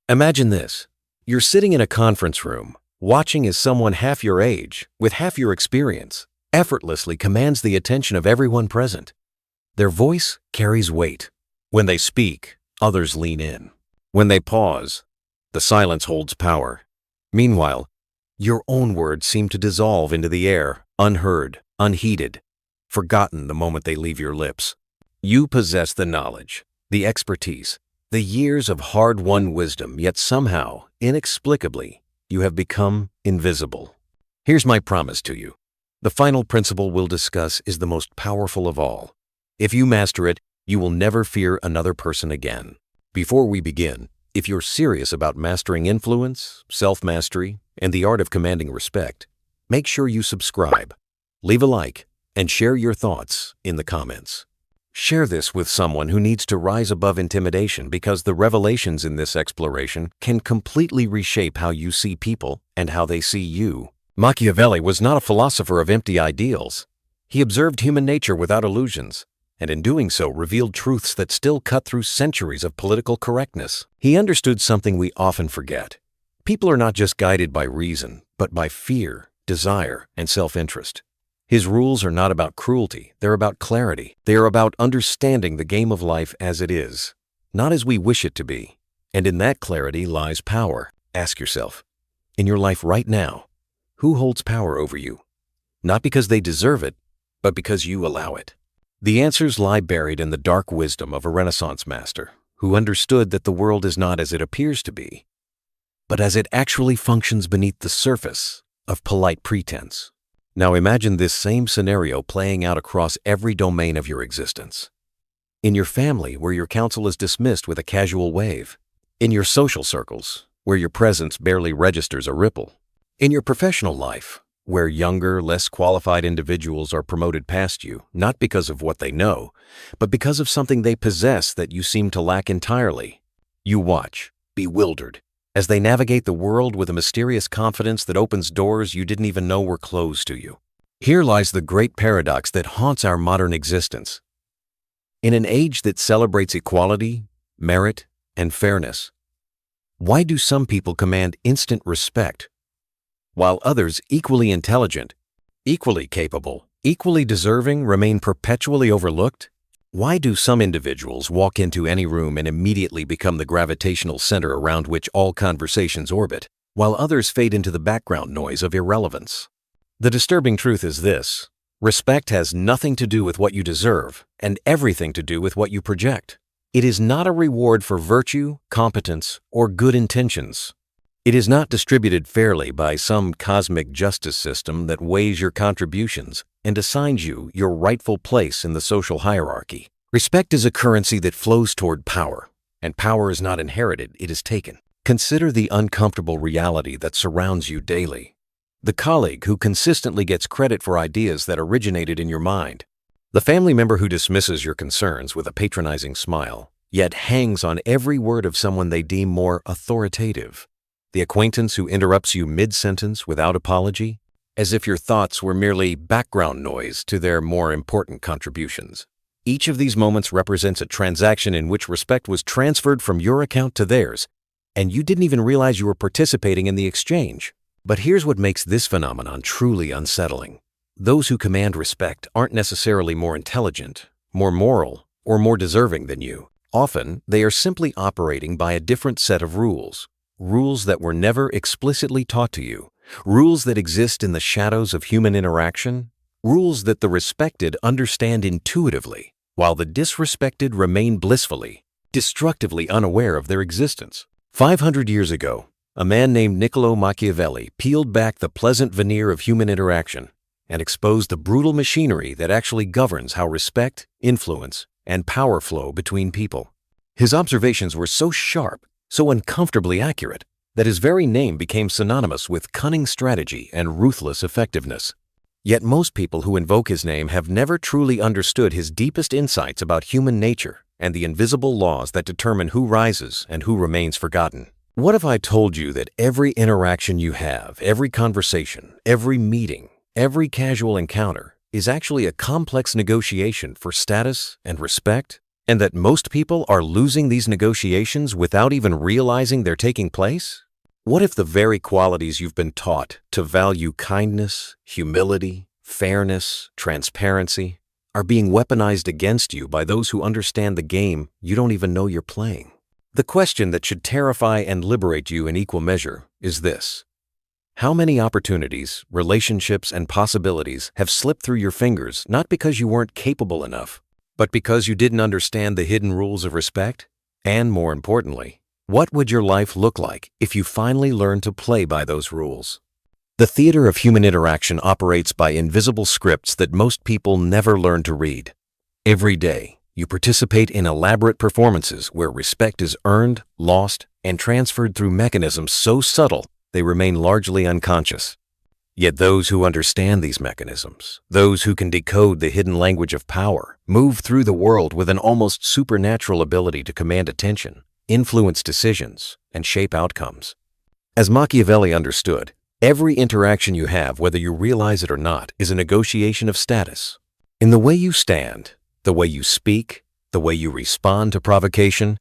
Imagine this. You're sitting in a conference room, watching as someone half your age, with half your experience, effortlessly commands the attention of everyone present. Their voice carries weight. When they speak, others lean in. When they pause, the silence holds power. Meanwhile, your own words seem to dissolve into the air, unheard, unheeded, forgotten the moment they leave your lips. You possess the knowledge, the expertise, the years of hard-won wisdom, yet somehow, inexplicably, you have become invisible. Here's my promise to you. The final principle we'll discuss is the most powerful of all. If you master it, you will never fear another person again. Before we begin, if you're serious about mastering influence, self-mastery, and the art of commanding respect, make sure you subscribe, leave a like, and share your thoughts in the comments. Share this with someone who needs to rise above intimidation, because the revelations in this exploration can completely reshape how you see people and how they see you. Machiavelli was not a philosopher of empty ideals. He observed human nature without illusions, and in doing so revealed truths that still cut through centuries of political correctness. He understood something we often forget. People are not just guided by reason, but by fear, desire, and self-interest. His rules are not about cruelty, they're about clarity. They are about understanding the game of life as it is, not as we wish it to be. And in that clarity lies power. Ask yourself, in your life right now, who holds power over you? Not because they deserve it, but because you allow it. The answers lie buried in the dark wisdom of a Renaissance master who understood that the world is not as it appears to be, but as it actually functions beneath the surface of polite pretense. Now imagine this same scenario playing out across every domain of your existence. In your family, where your counsel is dismissed with a casual wave. In your social circles, where your presence barely registers a ripple. In your professional life, where younger, less qualified individuals are promoted past you, not because of what they know, but because of something they possess that you seem to lack entirely. You watch, bewildered, as they navigate the world with a mysterious confidence that opens doors you didn't even know were closed to you. Here lies the great paradox that haunts our modern existence. In an age that celebrates equality, merit, and fairness, why do some people command instant respect, while others, equally intelligent, equally capable, equally deserving, remain perpetually overlooked? Why do some individuals walk into any room and immediately become the gravitational center around which all conversations orbit, while others fade into the background noise of irrelevance? The disturbing truth is this: respect has nothing to do with what you deserve and everything to do with what you project. It is not a reward for virtue, competence, or good intentions. It is not distributed fairly by some cosmic justice system that weighs your contributions and assigns you your rightful place in the social hierarchy. Respect is a currency that flows toward power, and power is not inherited, it is taken. Consider the uncomfortable reality that surrounds you daily. The colleague who consistently gets credit for ideas that originated in your mind. The family member who dismisses your concerns with a patronizing smile, yet hangs on every word of someone they deem more authoritative. The acquaintance who interrupts you mid-sentence without apology, as if your thoughts were merely background noise to their more important contributions. Each of these moments represents a transaction in which respect was transferred from your account to theirs, and you didn't even realize you were participating in the exchange. But here's what makes this phenomenon truly unsettling. Those who command respect aren't necessarily more intelligent, more moral, or more deserving than you. Often, they are simply operating by a different set of rules. Rules that were never explicitly taught to you, rules that exist in the shadows of human interaction, rules that the respected understand intuitively, while the disrespected remain blissfully, destructively unaware of their existence. 500 years ago, a man named Niccolo Machiavelli peeled back the pleasant veneer of human interaction and exposed the brutal machinery that actually governs how respect, influence, and power flow between people. His observations were so sharp, so uncomfortably accurate, that his very name became synonymous with cunning strategy and ruthless effectiveness. Yet most people who invoke his name have never truly understood his deepest insights about human nature and the invisible laws that determine who rises and who remains forgotten. What if I told you that every interaction you have, every conversation, every meeting, every casual encounter is actually a complex negotiation for status and respect? And that most people are losing these negotiations without even realizing they're taking place? What if the very qualities you've been taught to value kindness, humility, fairness, transparency, are being weaponized against you by those who understand the game you don't even know you're playing? The question that should terrify and liberate you in equal measure is this: how many opportunities, relationships, and possibilities have slipped through your fingers not because you weren't capable enough, but because you didn't understand the hidden rules of respect? And more importantly, what would your life look like if you finally learned to play by those rules? The theater of human interaction operates by invisible scripts that most people never learn to read. Every day, you participate in elaborate performances where respect is earned, lost, and transferred through mechanisms so subtle they remain largely unconscious. Yet those who understand these mechanisms, those who can decode the hidden language of power, move through the world with an almost supernatural ability to command attention, influence decisions, and shape outcomes. As Machiavelli understood, every interaction you have, whether you realize it or not, is a negotiation of status. In the way you stand, the way you speak, the way you respond to provocation,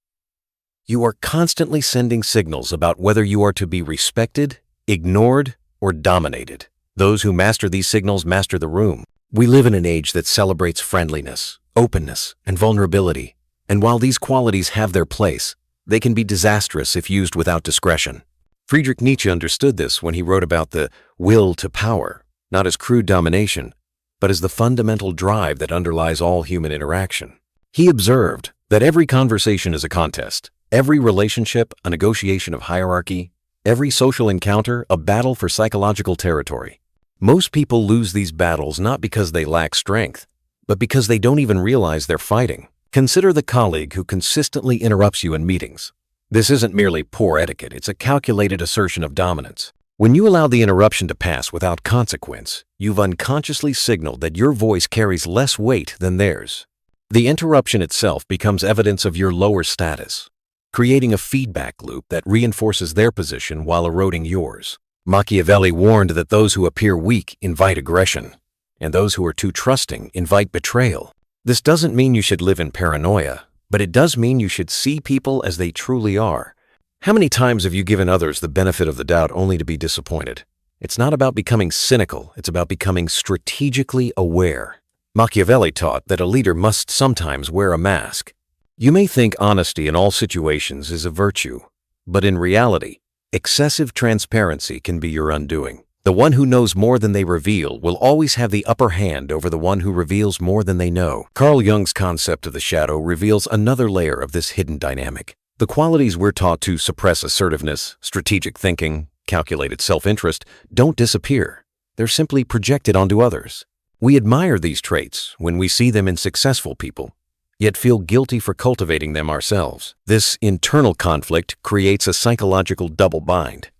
you are constantly sending signals about whether you are to be respected, ignored, or dominated. Those who master these signals master the room. We live in an age that celebrates friendliness, openness, and vulnerability. And while these qualities have their place, they can be disastrous if used without discretion. Friedrich Nietzsche understood this when he wrote about the will to power, not as crude domination, but as the fundamental drive that underlies all human interaction. He observed that every conversation is a contest, every relationship a negotiation of hierarchy, every social encounter a battle for psychological territory. Most people lose these battles not because they lack strength, but because they don't even realize they're fighting. Consider the colleague who consistently interrupts you in meetings. This isn't merely poor etiquette, it's a calculated assertion of dominance. When you allow the interruption to pass without consequence, you've unconsciously signaled that your voice carries less weight than theirs. The interruption itself becomes evidence of your lower status, creating a feedback loop that reinforces their position while eroding yours. Machiavelli warned that those who appear weak invite aggression, and those who are too trusting invite betrayal. This doesn't mean you should live in paranoia, but it does mean you should see people as they truly are. How many times have you given others the benefit of the doubt only to be disappointed? It's not about becoming cynical, it's about becoming strategically aware. Machiavelli taught that a leader must sometimes wear a mask. You may think honesty in all situations is a virtue, but in reality, excessive transparency can be your undoing. The one who knows more than they reveal will always have the upper hand over the one who reveals more than they know. Carl Jung's concept of the shadow reveals another layer of this hidden dynamic. The qualities we're taught to suppress assertiveness, strategic thinking, calculated self-interest don't disappear. They're simply projected onto others. We admire these traits when we see them in successful people, yet feel guilty for cultivating them ourselves. This internal conflict creates a psychological double bind.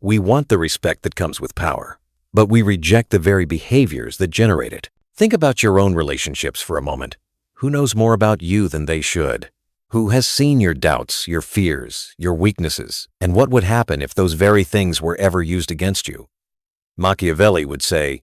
We want the respect that comes with power, but we reject the very behaviors that generate it. Think about your own relationships for a moment. Who knows more about you than they should? Who has seen your doubts, your fears, your weaknesses, and what would happen if those very things were ever used against you? Machiavelli would say,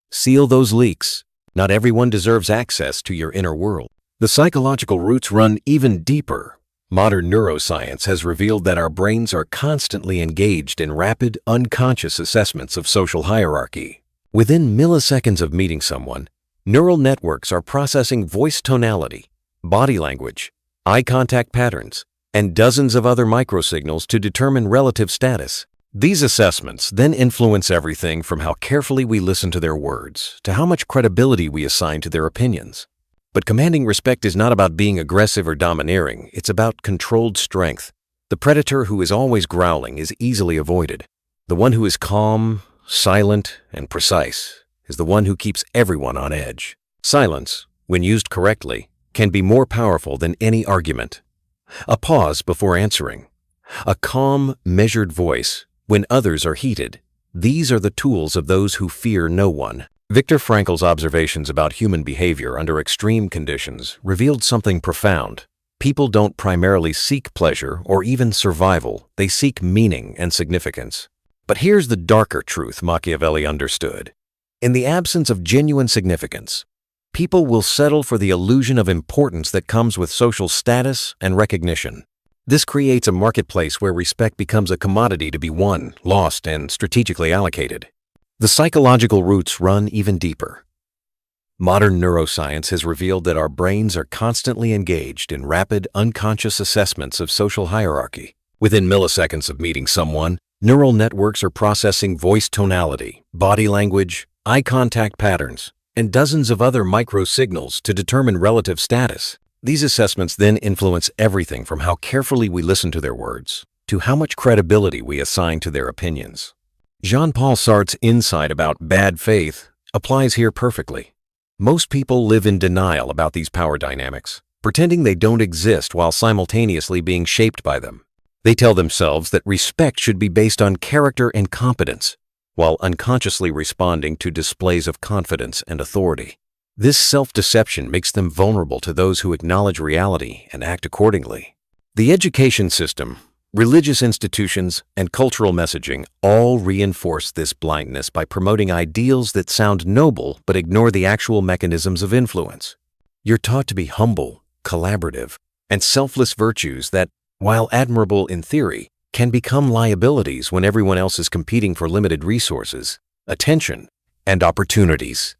"Seal those leaks. Not everyone deserves access to your inner world." The psychological roots run even deeper. Modern neuroscience has revealed that our brains are constantly engaged in rapid, unconscious assessments of social hierarchy. Within milliseconds of meeting someone, neural networks are processing voice tonality, body language, eye contact patterns, and dozens of other microsignals to determine relative status. These assessments then influence everything from how carefully we listen to their words to how much credibility we assign to their opinions. But commanding respect is not about being aggressive or domineering, it's about controlled strength. The predator who is always growling is easily avoided. The one who is calm, silent, and precise is the one who keeps everyone on edge. Silence, when used correctly, can be more powerful than any argument. A pause before answering. A calm, measured voice when others are heated. These are the tools of those who fear no one. Viktor Frankl's observations about human behavior under extreme conditions revealed something profound. People don't primarily seek pleasure or even survival, they seek meaning and significance. But here's the darker truth Machiavelli understood. In the absence of genuine significance, People will settle for the illusion of importance that comes with social status and recognition. This creates a marketplace where respect becomes a commodity to be won, lost, and strategically allocated. The psychological roots run even deeper. Modern neuroscience has revealed that our brains are constantly engaged in rapid, unconscious assessments of social hierarchy. Within milliseconds of meeting someone, neural networks are processing voice tonality, body language, eye contact patterns, and dozens of other micro-signals to determine relative status. These assessments then influence everything from how carefully we listen to their words to how much credibility we assign to their opinions. Jean-Paul Sartre's insight about bad faith applies here perfectly. Most people live in denial about these power dynamics, pretending they don't exist while simultaneously being shaped by them. They tell themselves that respect should be based on character and competence, while unconsciously responding to displays of confidence and authority. This self-deception makes them vulnerable to those who acknowledge reality and act accordingly. The education system, religious institutions, and cultural messaging all reinforce this blindness by promoting ideals that sound noble but ignore the actual mechanisms of influence. You're taught to be humble, collaborative, and selfless virtues that, while admirable in theory, can become liabilities when everyone else is competing for limited resources, attention, and opportunities.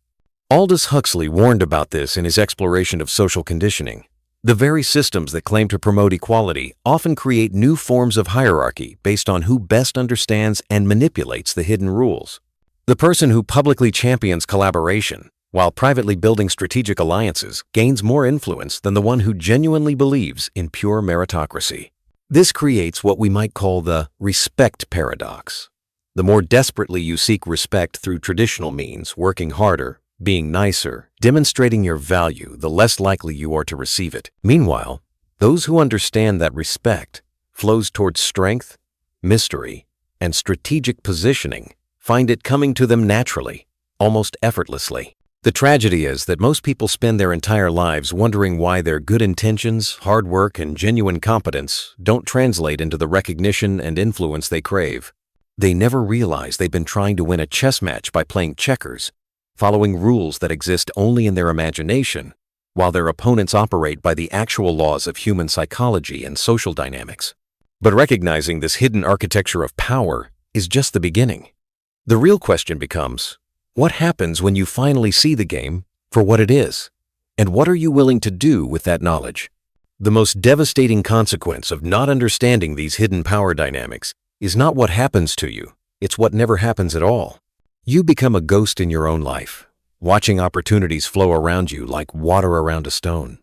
Aldous Huxley warned about this in his exploration of social conditioning. The very systems that claim to promote equality often create new forms of hierarchy based on who best understands and manipulates the hidden rules. The person who publicly champions collaboration while privately building strategic alliances gains more influence than the one who genuinely believes in pure meritocracy. This creates what we might call the respect paradox. The more desperately you seek respect through traditional means, working harder, being nicer, demonstrating your value, the less likely you are to receive it. Meanwhile, those who understand that respect flows towards strength, mystery, and strategic positioning find it coming to them naturally, almost effortlessly. The tragedy is that most people spend their entire lives wondering why their good intentions, hard work, and genuine competence don't translate into the recognition and influence they crave. They never realize they've been trying to win a chess match by playing checkers, following rules that exist only in their imagination, while their opponents operate by the actual laws of human psychology and social dynamics. But recognizing this hidden architecture of power is just the beginning. The real question becomes, what happens when you finally see the game for what it is? And what are you willing to do with that knowledge? The most devastating consequence of not understanding these hidden power dynamics is not what happens to you, it's what never happens at all. You become a ghost in your own life, watching opportunities flow around you like water around a stone,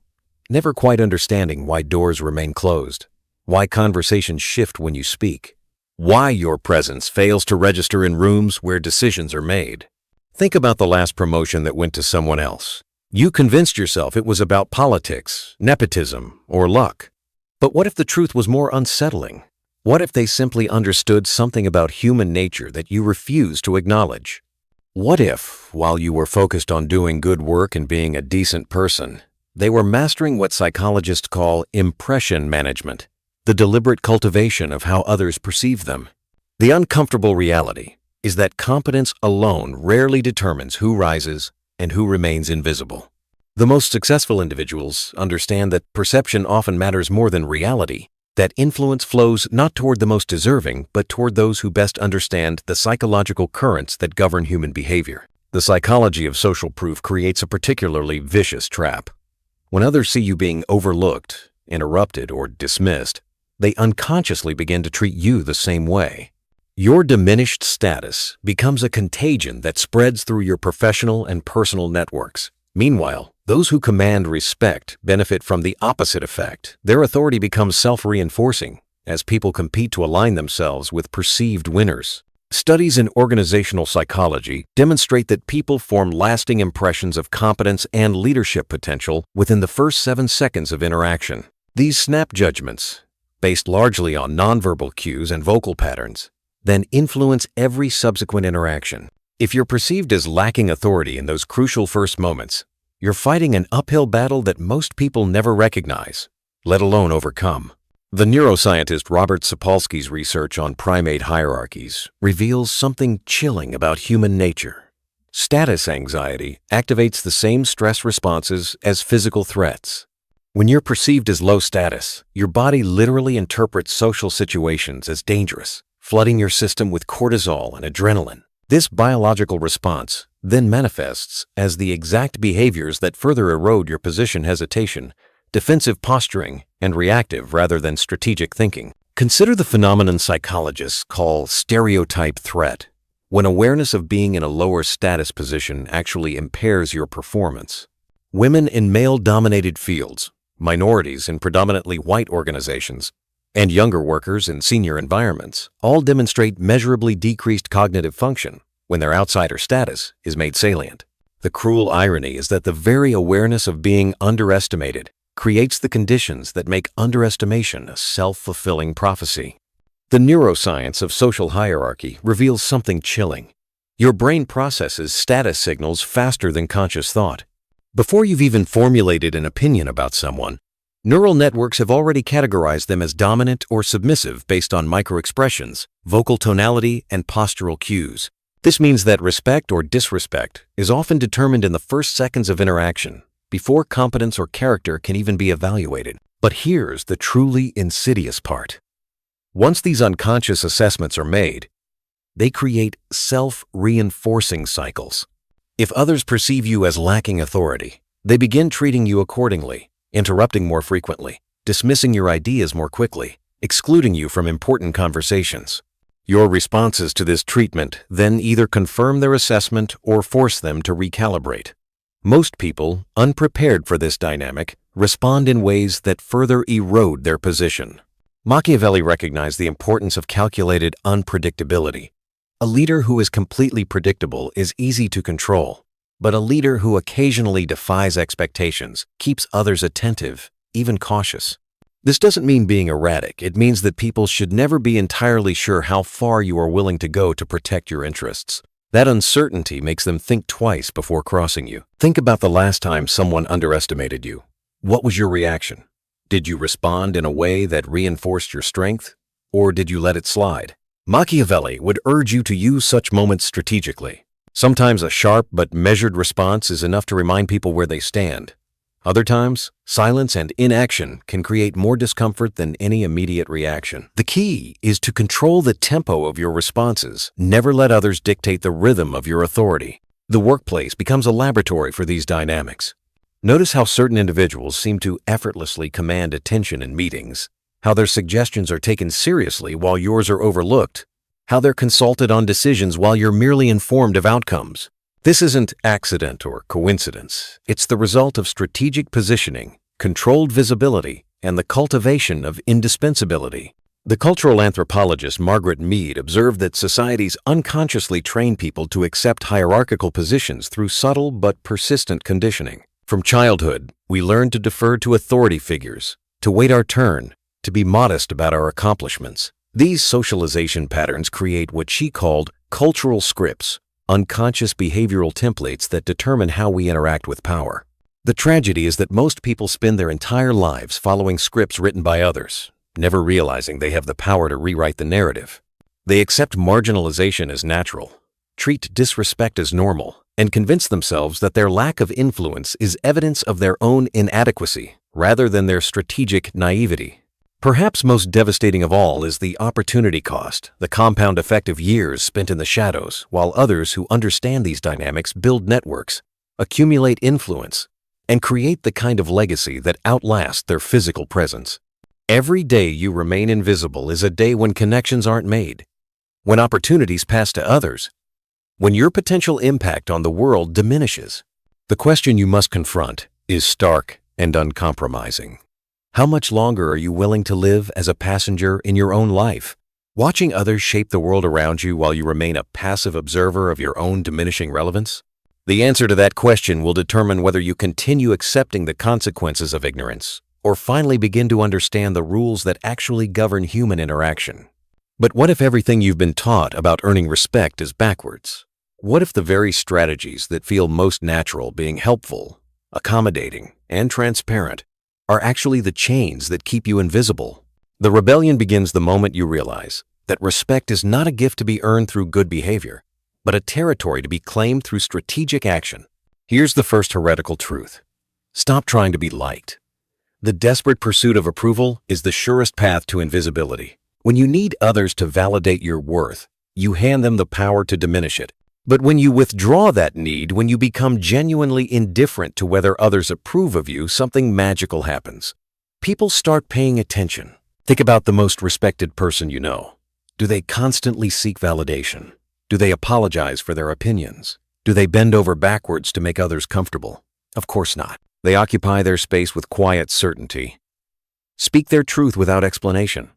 never quite understanding why doors remain closed, why conversations shift when you speak, why your presence fails to register in rooms where decisions are made. Think about the last promotion that went to someone else. You convinced yourself it was about politics, nepotism, or luck. But what if the truth was more unsettling? What if they simply understood something about human nature that you refuse to acknowledge? What if, while you were focused on doing good work and being a decent person, they were mastering what psychologists call impression management, the deliberate cultivation of how others perceive them? The uncomfortable reality is that competence alone rarely determines who rises and who remains invisible. The most successful individuals understand that perception often matters more than reality, that influence flows not toward the most deserving, but toward those who best understand the psychological currents that govern human behavior. The psychology of social proof creates a particularly vicious trap. When others see you being overlooked, interrupted, or dismissed, they unconsciously begin to treat you the same way. Your diminished status becomes a contagion that spreads through your professional and personal networks. Meanwhile, those who command respect benefit from the opposite effect. Their authority becomes self-reinforcing as people compete to align themselves with perceived winners. Studies in organizational psychology demonstrate that people form lasting impressions of competence and leadership potential within the first 7 seconds of interaction. These snap judgments, based largely on nonverbal cues and vocal patterns, then influence every subsequent interaction. If you're perceived as lacking authority in those crucial first moments, you're fighting an uphill battle that most people never recognize, let alone overcome. The neuroscientist Robert Sapolsky's research on primate hierarchies reveals something chilling about human nature. Status anxiety activates the same stress responses as physical threats. When you're perceived as low status, your body literally interprets social situations as dangerous, flooding your system with cortisol and adrenaline. This biological response then manifests as the exact behaviors that further erode your position: hesitation, defensive posturing, and reactive rather than strategic thinking. Consider the phenomenon psychologists call stereotype threat, when awareness of being in a lower status position actually impairs your performance. Women in male-dominated fields, minorities in predominantly white organizations, and younger workers in senior environments all demonstrate measurably decreased cognitive function when their outsider status is made salient. The cruel irony is that the very awareness of being underestimated creates the conditions that make underestimation a self-fulfilling prophecy. The neuroscience of social hierarchy reveals something chilling. Your brain processes status signals faster than conscious thought. Before you've even formulated an opinion about someone, neural networks have already categorized them as dominant or submissive based on microexpressions, vocal tonality, and postural cues. This means that respect or disrespect is often determined in the first seconds of interaction, before competence or character can even be evaluated. But here's the truly insidious part. Once these unconscious assessments are made, they create self-reinforcing cycles. If others perceive you as lacking authority, they begin treating you accordingly, interrupting more frequently, dismissing your ideas more quickly, excluding you from important conversations. Your responses to this treatment then either confirm their assessment or force them to recalibrate. Most people, unprepared for this dynamic, respond in ways that further erode their position. Machiavelli recognized the importance of calculated unpredictability. A leader who is completely predictable is easy to control, but a leader who occasionally defies expectations keeps others attentive, even cautious. This doesn't mean being erratic. It means that people should never be entirely sure how far you are willing to go to protect your interests. That uncertainty makes them think twice before crossing you. Think about the last time someone underestimated you. What was your reaction? Did you respond in a way that reinforced your strength, or did you let it slide? Machiavelli would urge you to use such moments strategically. Sometimes a sharp but measured response is enough to remind people where they stand. Other times, silence and inaction can create more discomfort than any immediate reaction. The key is to control the tempo of your responses. Never let others dictate the rhythm of your authority. The workplace becomes a laboratory for these dynamics. Notice how certain individuals seem to effortlessly command attention in meetings, how their suggestions are taken seriously while yours are overlooked, how they're consulted on decisions while you're merely informed of outcomes. This isn't accident or coincidence. It's the result of strategic positioning, controlled visibility, and the cultivation of indispensability. The cultural anthropologist Margaret Mead observed that societies unconsciously train people to accept hierarchical positions through subtle but persistent conditioning. From childhood, we learn to defer to authority figures, to wait our turn, to be modest about our accomplishments. These socialization patterns create what she called cultural scripts, unconscious behavioral templates that determine how we interact with power. The tragedy is that most people spend their entire lives following scripts written by others, never realizing they have the power to rewrite the narrative. They accept marginalization as natural, treat disrespect as normal, and convince themselves that their lack of influence is evidence of their own inadequacy rather than their strategic naivety. Perhaps most devastating of all is the opportunity cost, the compound effect of years spent in the shadows, while others who understand these dynamics build networks, accumulate influence, and create the kind of legacy that outlasts their physical presence. Every day you remain invisible is a day when connections aren't made, when opportunities pass to others, when your potential impact on the world diminishes. The question you must confront is stark and uncompromising. How much longer are you willing to live as a passenger in your own life, watching others shape the world around you while you remain a passive observer of your own diminishing relevance? The answer to that question will determine whether you continue accepting the consequences of ignorance or finally begin to understand the rules that actually govern human interaction. But what if everything you've been taught about earning respect is backwards? What if the very strategies that feel most natural, being helpful, accommodating, and transparent, are actually the chains that keep you invisible? The rebellion begins the moment you realize that respect is not a gift to be earned through good behavior. but a territory to be claimed through strategic action. Here's the first heretical truth. Stop trying to be liked. The desperate pursuit of approval is the surest path to invisibility. When you need others to validate your worth, you hand them the power to diminish it. But when you withdraw that need, when you become genuinely indifferent to whether others approve of you, something magical happens. People start paying attention. Think about the most respected person you know. Do they constantly seek validation? Do they apologize for their opinions? Do they bend over backwards to make others comfortable? Of course not. They occupy their space with quiet certainty, speak their truth without explanation,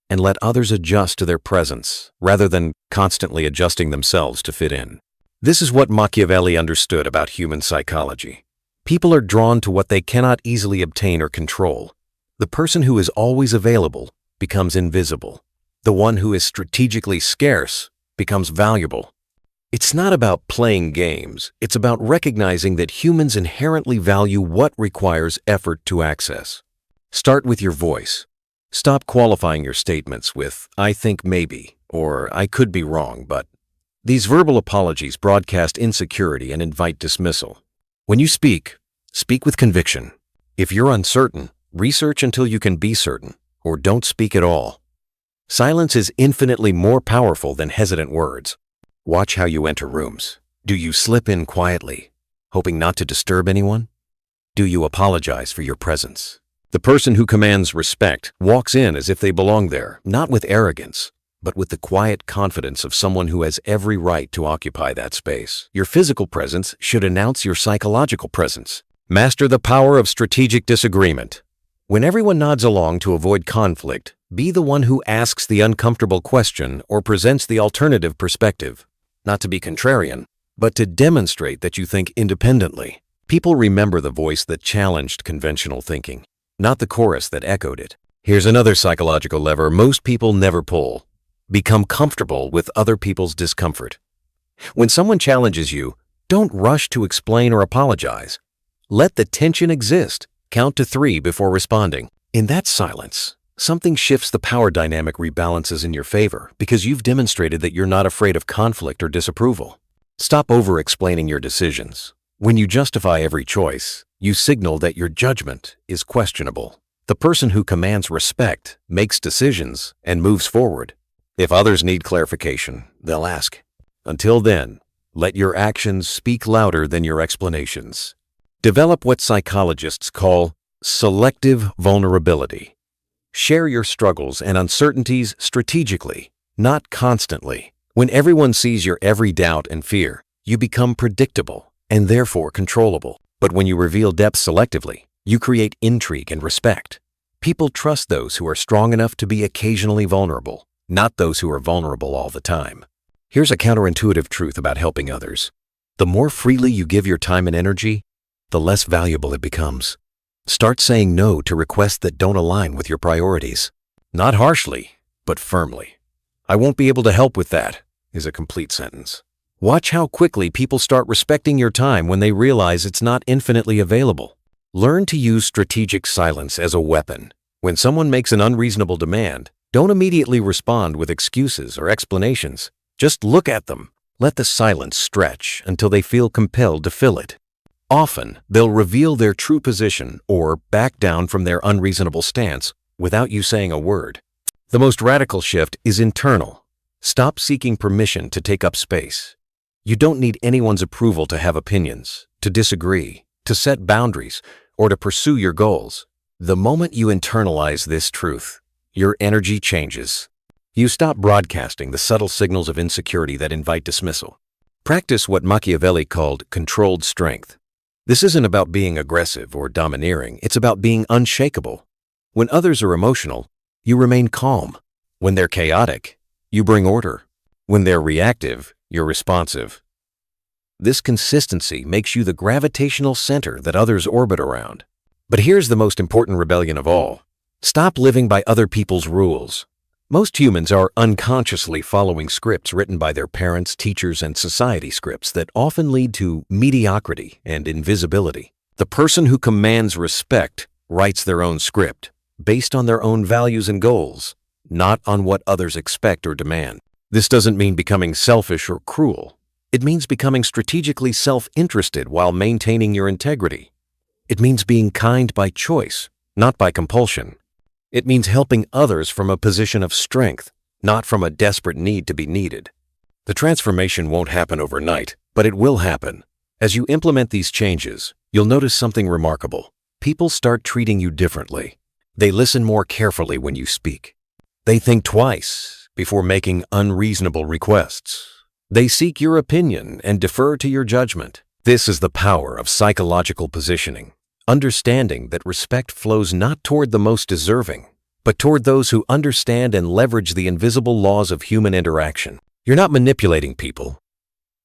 and let others adjust to their presence rather than constantly adjusting themselves to fit in. This is what Machiavelli understood about human psychology. People are drawn to what they cannot easily obtain or control. The person who is always available becomes invisible. The one who is strategically scarce becomes valuable. It's not about playing games. It's about recognizing that humans inherently value what requires effort to access. Start with your voice. Stop qualifying your statements with, "I think maybe," or "I could be wrong, but." These verbal apologies broadcast insecurity and invite dismissal. When you speak, speak with conviction. If you're uncertain, research until you can be certain, or don't speak at all. Silence is infinitely more powerful than hesitant words. Watch how you enter rooms. Do you slip in quietly, hoping not to disturb anyone? Do you apologize for your presence? The person who commands respect walks in as if they belong there, not with arrogance, but with the quiet confidence of someone who has every right to occupy that space. Your physical presence should announce your psychological presence. Master the power of strategic disagreement. When everyone nods along to avoid conflict, be the one who asks the uncomfortable question or presents the alternative perspective. Not to be contrarian, but to demonstrate that you think independently. People remember the voice that challenged conventional thinking, not the chorus that echoed it. Here's another psychological lever most people never pull. Become comfortable with other people's discomfort. When someone challenges you, don't rush to explain or apologize. Let the tension exist. Count to 3 before responding. In that silence, something shifts. The power dynamic rebalances in your favor because you've demonstrated that you're not afraid of conflict or disapproval. Stop over-explaining your decisions. When you justify every choice, you signal that your judgment is questionable. The person who commands respect makes decisions and moves forward. If others need clarification, they'll ask. Until then, let your actions speak louder than your explanations. Develop what psychologists call selective vulnerability. Share your struggles and uncertainties strategically, not constantly. When everyone sees your every doubt and fear, you become predictable and therefore controllable. But when you reveal depth selectively, you create intrigue and respect. People trust those who are strong enough to be occasionally vulnerable, not those who are vulnerable all the time. Here's a counterintuitive truth about helping others. The more freely you give your time and energy, the less valuable it becomes. Start saying no to requests that don't align with your priorities. Not harshly, but firmly. "I won't be able to help with that," is a complete sentence. Watch how quickly people start respecting your time when they realize it's not infinitely available. Learn to use strategic silence as a weapon. When someone makes an unreasonable demand, don't immediately respond with excuses or explanations. Just look at them. Let the silence stretch until they feel compelled to fill it. Often, they'll reveal their true position or back down from their unreasonable stance without you saying a word. The most radical shift is internal. Stop seeking permission to take up space. You don't need anyone's approval to have opinions, to disagree, to set boundaries, or to pursue your goals. The moment you internalize this truth, your energy changes. You stop broadcasting the subtle signals of insecurity that invite dismissal. Practice what Machiavelli called controlled strength. This isn't about being aggressive or domineering. It's about being unshakable. When others are emotional, you remain calm. When they're chaotic, you bring order. When they're reactive, you're responsive. This consistency makes you the gravitational center that others orbit around. But here's the most important rebellion of all. Stop living by other people's rules. Most humans are unconsciously following scripts written by their parents, teachers, and society, scripts that often lead to mediocrity and invisibility. The person who commands respect writes their own script, based on their own values and goals, not on what others expect or demand. This doesn't mean becoming selfish or cruel. It means becoming strategically self-interested while maintaining your integrity. It means being kind by choice, not by compulsion. It means helping others from a position of strength, not from a desperate need to be needed. The transformation won't happen overnight, but it will happen. As you implement these changes, you'll notice something remarkable. People start treating you differently. They listen more carefully when you speak. They think twice before making unreasonable requests. They seek your opinion and defer to your judgment. This is the power of psychological positioning, understanding that respect flows not toward the most deserving, but toward those who understand and leverage the invisible laws of human interaction. You're not manipulating people.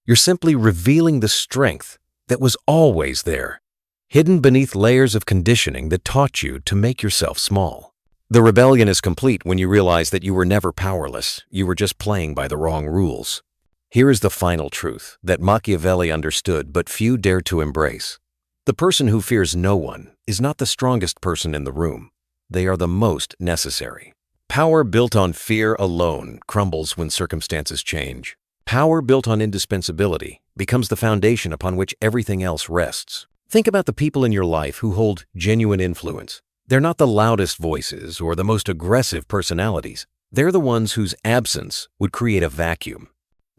You're simply revealing the strength that was always there, hidden beneath layers of conditioning that taught you to make yourself small. The rebellion is complete when you realize that you were never powerless. You were just playing by the wrong rules. Here is the final truth that Machiavelli understood but few dared to embrace. The person who fears no one is not the strongest person in the room. They are the most necessary. Power built on fear alone crumbles when circumstances change. Power built on indispensability becomes the foundation upon which everything else rests. Think about the people in your life who hold genuine influence. They're not the loudest voices or the most aggressive personalities. They're the ones whose absence would create a vacuum.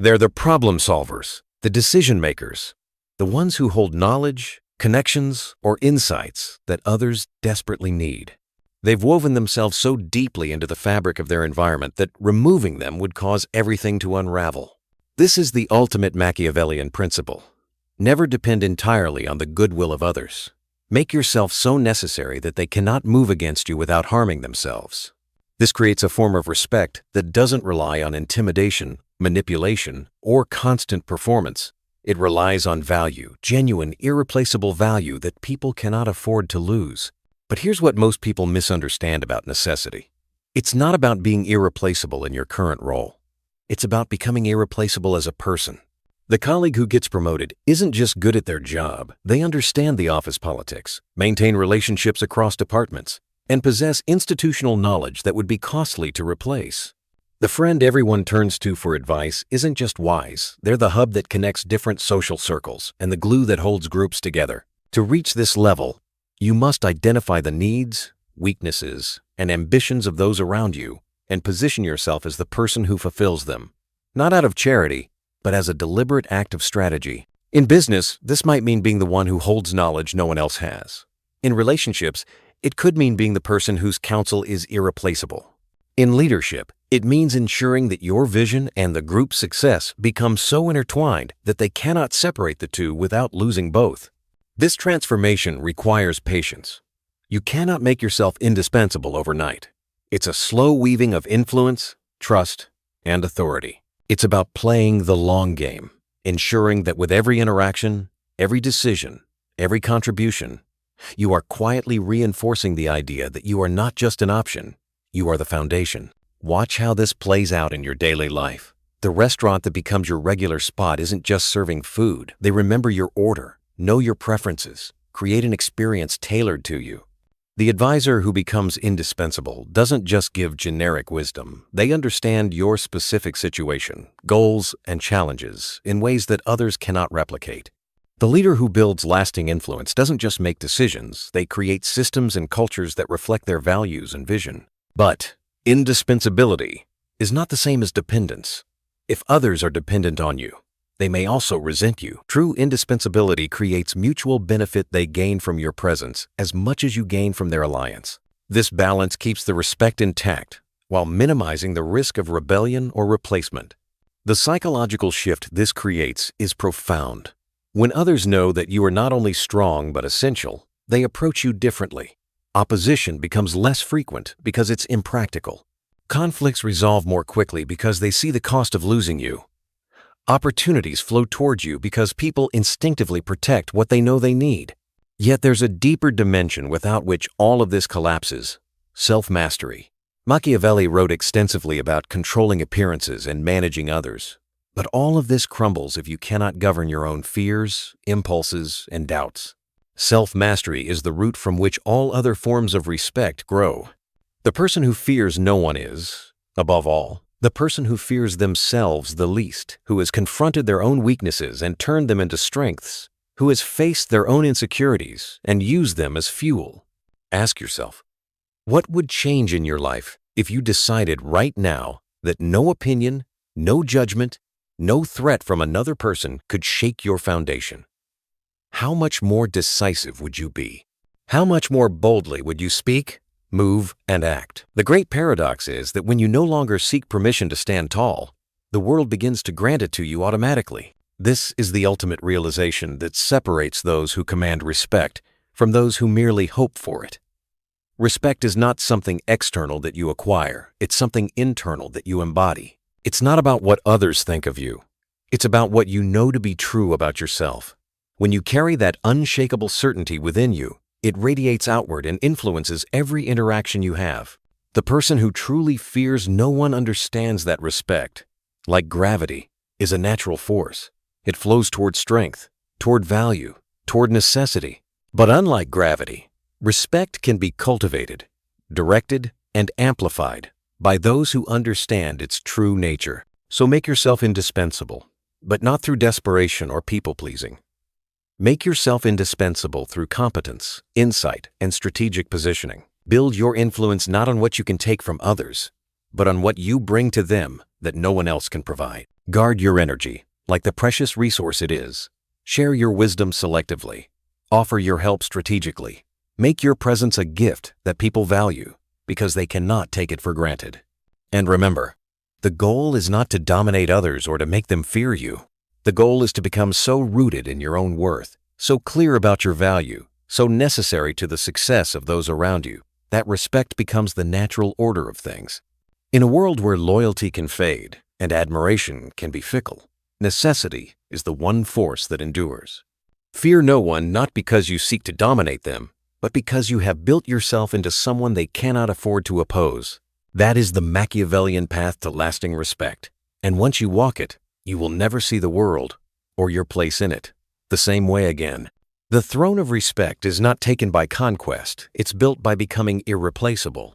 They're the problem solvers, the decision makers, the ones who hold knowledge, connections, or insights that others desperately need. They've woven themselves so deeply into the fabric of their environment that removing them would cause everything to unravel. This is the ultimate Machiavellian principle. Never depend entirely on the goodwill of others. Make yourself so necessary that they cannot move against you without harming themselves. This creates a form of respect that doesn't rely on intimidation, manipulation, or constant performance. It relies on value, genuine, irreplaceable value that people cannot afford to lose. But here's what most people misunderstand about necessity. It's not about being irreplaceable in your current role. It's about becoming irreplaceable as a person. The colleague who gets promoted isn't just good at their job. They understand the office politics, maintain relationships across departments, and possess institutional knowledge that would be costly to replace. The friend everyone turns to for advice isn't just wise. They're the hub that connects different social circles and the glue that holds groups together. To reach this level, you must identify the needs, weaknesses, and ambitions of those around you and position yourself as the person who fulfills them, not out of charity, but as a deliberate act of strategy. In business, this might mean being the one who holds knowledge no one else has. In relationships, it could mean being the person whose counsel is irreplaceable. In leadership, it means ensuring that your vision and the group's success become so intertwined that they cannot separate the two without losing both. This transformation requires patience. You cannot make yourself indispensable overnight. It's a slow weaving of influence, trust, and authority. It's about playing the long game, ensuring that with every interaction, every decision, every contribution, you are quietly reinforcing the idea that you are not just an option, you are the foundation. Watch how this plays out in your daily life. The restaurant that becomes your regular spot isn't just serving food. They remember your order, know your preferences, create an experience tailored to you. The advisor who becomes indispensable doesn't just give generic wisdom. They understand your specific situation, goals, and challenges in ways that others cannot replicate. The leader who builds lasting influence doesn't just make decisions. They create systems and cultures that reflect their values and vision. But indispensability is not the same as dependence. If others are dependent on you, they may also resent you. True indispensability creates mutual benefit. They gain from your presence as much as you gain from their alliance. This balance keeps the respect intact while minimizing the risk of rebellion or replacement. The psychological shift this creates is profound. When others know that you are not only strong but essential, they approach you differently. Opposition becomes less frequent because it's impractical. Conflicts resolve more quickly because they see the cost of losing you. Opportunities flow towards you because people instinctively protect what they know they need. Yet there's a deeper dimension without which all of this collapses: self-mastery. Machiavelli wrote extensively about controlling appearances and managing others. But all of this crumbles if you cannot govern your own fears, impulses, and doubts. Self-mastery is the root from which all other forms of respect grow. The person who fears no one is, above all, The person who fears themselves the least, who has confronted their own weaknesses and turned them into strengths, who has faced their own insecurities and used them as fuel. Ask yourself, what would change in your life if you decided right now that no opinion, no judgment, no threat from another person could shake your foundation? How much more decisive would you be? How much more boldly would you speak, move, and act? The great paradox is that when you no longer seek permission to stand tall, the world begins to grant it to you automatically. This is the ultimate realization that separates those who command respect from those who merely hope for it. Respect is not something external that you acquire. It's something internal that you embody. It's not about what others think of you. It's about what you know to be true about yourself. When you carry that unshakable certainty within you, it radiates outward and influences every interaction you have. The person who truly fears no one understands that respect, like gravity, is a natural force. It flows toward strength, toward value, toward necessity. But unlike gravity, respect can be cultivated, directed, and amplified by those who understand its true nature. So make yourself indispensable, but not through desperation or people-pleasing. Make yourself indispensable through competence, insight, and strategic positioning. Build your influence not on what you can take from others, but on what you bring to them that no one else can provide. Guard your energy like the precious resource it is. Share your wisdom selectively. Offer your help strategically. Make your presence a gift that people value because they cannot take it for granted. And remember, the goal is not to dominate others or to make them fear you. The goal is to become so rooted in your own worth, so clear about your value, so necessary to the success of those around you, that respect becomes the natural order of things. In a world where loyalty can fade and admiration can be fickle, necessity is the one force that endures. Fear no one not because you seek to dominate them, but because you have built yourself into someone they cannot afford to oppose. That is the Machiavellian path to lasting respect. And once you walk it, you will never see the world, or your place in it, the same way again. The throne of respect is not taken by conquest, it's built by becoming irreplaceable.